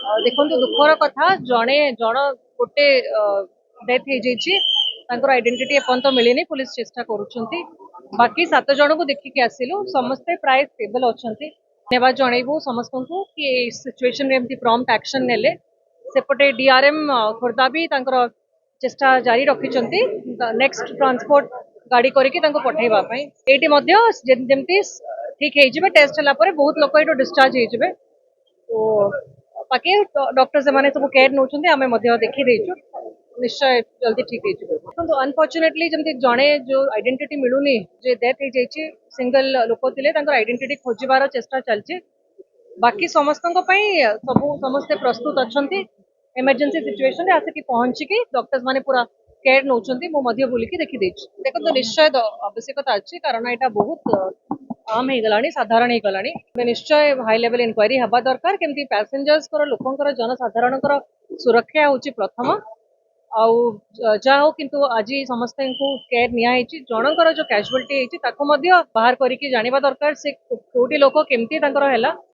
देखो दुखर कथा जड़े जन गोटे डेथ हो जाइए आइडेंटिटी एपर्यंत मिलनी पुलिस चेष्टा करुँच बाकी 7 जन को देखिक आसिलु समस्ते प्राय स्टेबल अच्छा धन्यवाद जनइबू समस्त को कि सिचुएशन रे एमती प्रॉम्प्ट एक्शन नेले सेपटे डीआरएम खोर्धा भी चेष्टा जारी रखिंट नेक्स्ट ट्रांसपोर्ट गाड़ी करके पठेबा ये जमती ठीक है टेस्ट है बहुत लोग ये डिस्चार्ज हो तो बाकी डॉक्टर से माने सब केयर नौकरी आम देखी देचु निश्चय जल्दी ठीक हो अनफॉर्चुनेटली जमती जड़े जो आइडेंटिटी मिलूनी जे डेथ हो जाइए सिंगल लोक थे आइडेंटिटी खोजार चेष्टा चलती बाकी समस्त सब समस्ते प्रस्तुत अच्छा इमरजेंसी सिचुएशन आसिक पहुंचिकी डॉक्टर्स माने पूरा केयर नौकरी मुझे बुलिकी देखी देखो तो निश्चय आवश्यकता अच्छी कारण यहाँ बहुत आम हो गला साधारण हो गला निश्चय हाई लेवल इंक्वारी हवा दरकार केमती पैसेंजर्स लोकंर जनसाधारण सुरक्षा हूँ प्रथम आउ जहा हो किंतु आज समस्त केयर नियाई जनकर जो कैजुअलिटी बाहर करके जाना दरकार से कोटी लोक केमती है